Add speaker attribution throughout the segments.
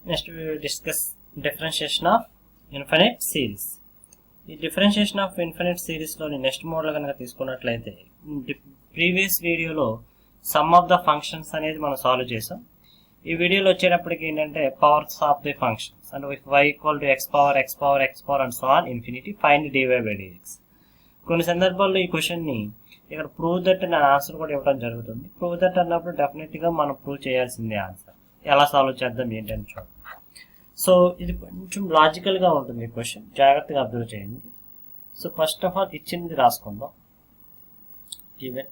Speaker 1: Next we will discuss differentiation of infinite series. ఈ differentiation of infinite సిరీస్లోని next మోడ్లో కనుక తీసుకున్నట్లయితే ప్రీవియస్ వీడియోలో సమ్ ఆఫ్ ద ఫంక్షన్స్ అనేది మనం సాల్వ్ చేసాం. ఈ వీడియోలో వచ్చేటప్పటికి ఏంటంటే పవర్స్ ఆఫ్ ది ఫంక్షన్స్ అంటే y equal to x power and so on infinity find dy by dx. కొన్ని సందర్భాల్లో ఈ క్వశ్చన్ని ఇక్కడ ప్రూవ్ దట్ అనే ఆన్సర్ కూడా ఇవ్వడం జరుగుతుంది. ప్రూవ్ దట్ అన్నప్పుడు డెఫినెట్గా మనం ప్రూవ్ చేయాల్సిందే ఆన్సర్. ఎలా సాల్వ్ చేద్దాం ఏంటని చూడండి. సో ఇది కొంచెం లాజికల్గా ఉంటుంది ఈ క్వశ్చన్, జాగ్రత్తగా అబ్జర్వ్ చేయండి. సో ఫస్ట్ ఆఫ్ ఆల్ ఇచ్చింది రాసుకుందాం. Given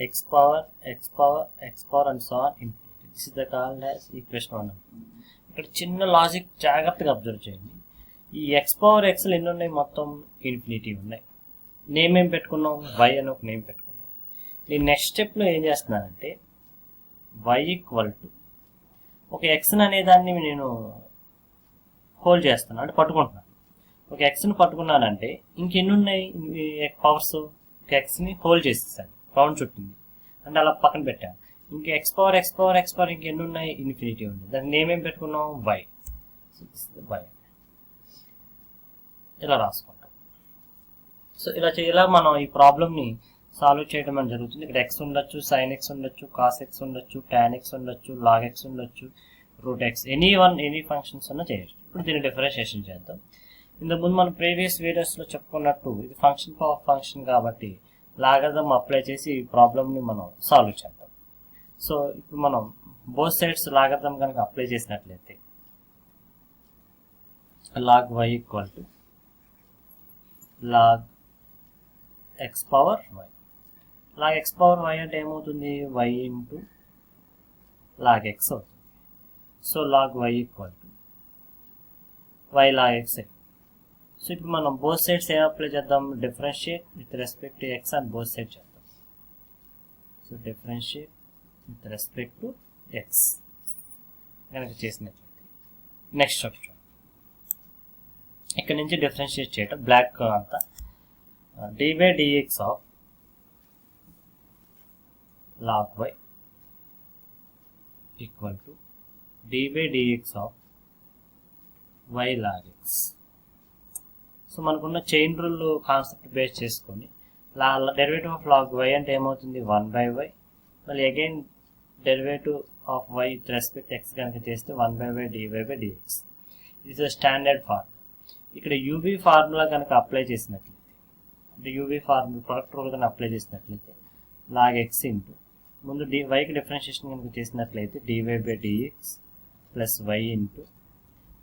Speaker 1: x power and so on infinity, this is the called as equation 1. ఇక్కడ చిన్న లాజిక్ జాగ్రత్తగా అబ్జర్వ్ చేయండి. ఈ x పవర్ xలు ఎన్ని ఉన్నాయి? మొత్తం ఇన్ఫినిటీ ఉన్నాయి. నేమ్ ఏం పెట్టుకున్నాం? y అని ఒక నేమ్ పెట్టుకున్నాం. నేను నెక్స్ట్ స్టెప్లో ఏం చేస్తున్నానంటే y ఈక్వల్ టు ఒక ఎక్స్ని అనేదాన్ని నేను హోల్డ్ చేస్తాను, అంటే పట్టుకుంటున్నాను. ఒక ఎక్స్ని పట్టుకున్నానంటే ఇంకెన్ని ఉన్నాయి పవర్స్? ఒక ఎక్స్ని హోల్డ్ చేసేసాను, రౌండ్ చుట్టింది అంటే అలా పక్కన పెట్టాను. ఇంక ఎక్స్ పవర్ ఇంకెన్ని ఉన్నాయి? ఇన్ఫినిటీ ఉంది. దానికి నేమ్ ఏం పెట్టుకున్నాం? వై. వై ఇలా రాసుకుంటాం. సో ఇలా మనం ఈ ప్రాబ్లమ్ని సాల్వ్ చేయడం అని జరుగుతుంది. ఇక్కడ ఎక్స్ ఉండొచ్చు, సైన్ ఎక్స్ ఉండొచ్చు, కాస్ ఎక్స్ ఉండొచ్చు, టాన్ ఎక్స్ ఉండొచ్చు, లాగ్ ఎక్స్ ఉండొచ్చు, రూట్ ఎక్స్, ఎనీ ఫంక్షన్స్ ఉన్నా చేయొచ్చు. ఇప్పుడు దీన్ని డిఫరెన్షియేషన్ చేద్దాం. ఇంతకుముందు మనం ప్రీవియస్ వీడియోస్లో చెప్పుకున్నట్టు ఇది ఫంక్షన్ పవర్ ఫంక్షన్ కాబట్టి లాగరిథం అప్లై చేసి ఈ ప్రాబ్లమ్ని మనం సాల్వ్ చేద్దాం. సో ఇప్పుడు మనం బోత్ సైడ్స్ లాగరిథం కనుక అప్లై చేసినట్లయితే log y equal to log x power y. Log x power y అంటే ఏమవుతుంది? వై ఇంటూ లాగ్ ఎక్స్ అవుతుంది. So log y equal to y log x. So ఇప్పుడు మనం బోత్ సైడ్స్ ఏం apply చేద్దాం? Differentiate with respect to x and both side చేద్దాం. So differentiate with respect to X కనుక చేసినట్లయితే నెక్స్ట్ స్టెప్ ఇక్కడ నుంచి డిఫరెన్షియేట్ చేయటం బ్లాక్ అంతా dy by dx of log y equal to dy by dx of y log x. So మనకున్న chain rule concept base చేసుకొని derivative of log y అంటే ఏమవుతుంది? 1/y. మళ్ళీ again derivative of y with respect x కనుక చేస్తే 1/y dy by dx. ఇది standard formula. ఇక్కడ UV formula కనుక అప్లై చేసినట్లయితే అంటే యూవీ ఫార్ములా ప్రొడక్ట్ రూల్ కనుక అప్లై చేసినట్లయితే లాగ్ ఎక్స్ ఇంటూ ముందు వైకి డిఫరెన్షియేషన్ కనుక చేసినట్లయితే dy by dx plus y into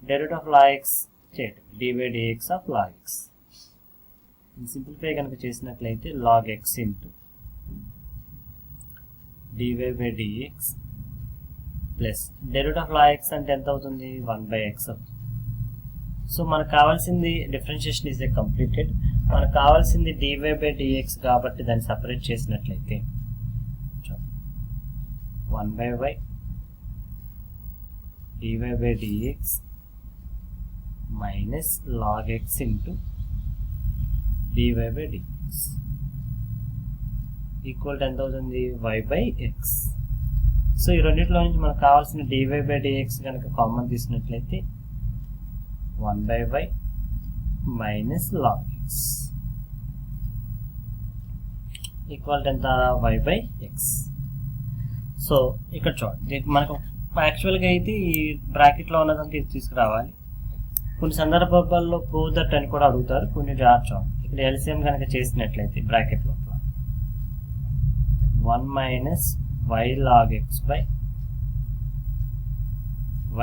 Speaker 1: derivative of log x చేయటం dy by dx of log x. Simplify కనుక చేసినట్లయితే log x into dy by dx plus derivative of log x అంటే ఎంత అవుతుంది? 1/x అవుతుంది. సో మనకు కావాల్సింది డిఫరెన్షియేషన్ ఈజ్ కంప్లీటెడ్. మనకు కావాల్సింది dy by dx కాబట్టి దాన్ని సపరేట్ చేసినట్లయితే 1/y dy by dx minus log x into dy by dx equal to ఎంత అవుతుంది? y by x. సో ఈ రెండింటిలో నుంచి మనకు కావాల్సిన dy by dx కనుక కామన్ తీసినట్లయితే 1/y minus log x equal to ఎంత? y by x. సో ఇక్కడ చూడండి మనకు యాక్చువల్గా అయితే ఈ బ్రాకెట్లో ఉన్నదంతా ఇది తీసుకురావాలి. కొన్ని సందర్భాల్లో ప్రూవ్ దట్ అని కూడా అడుగుతారు. కొన్ని చూడండి ఇక్కడ ఎల్సిఎం కనుక చేసినట్లయితే బ్రాకెట్ లోపల 1 minus y log x by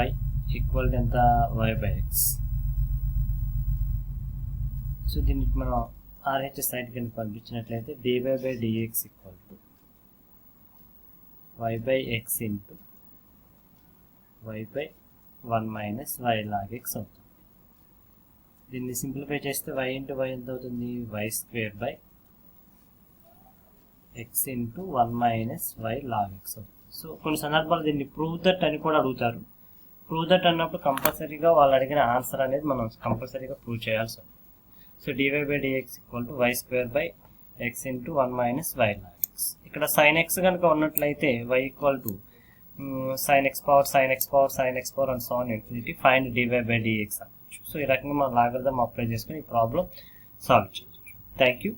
Speaker 1: y equal to ఎంత? y by x. సో దీనికి మనం ఆర్హెచ్ సైడ్ కనుక పంపించినట్లయితే dy by dx equal to y by x into y by 1 minus y log x అవుతుంది. దీన్ని simplify చేస్తే y into y ఎంత అవుతుంది? y square by x into 1 minus y log x అవుతుంది. So కొన్ని సందర్భాలు దీన్ని ప్రూవ్ దట్ అని కూడా అడుగుతారు. ప్రూవ్ దట్ అన్నప్పుడు కంపల్సరీగా వాళ్ళు అడిగిన ఆన్సర్ అనేది మనం కంపల్సరీగా ప్రూవ్ చేయాల్సి ఉంటుంది. So dy by dx equal to y square by x into 1 minus y log x. ఇక్కడ సైన్ ఎక్స్ కనుక ఉన్నట్లయితే y equal to sin x power sin x power sin x power and so on infinity find dy by dx అనొచ్చు. So ఈ రకంగా మనం logarithm apply చేసుకుని ఈ problem solve చేయొచ్చు. Thank you.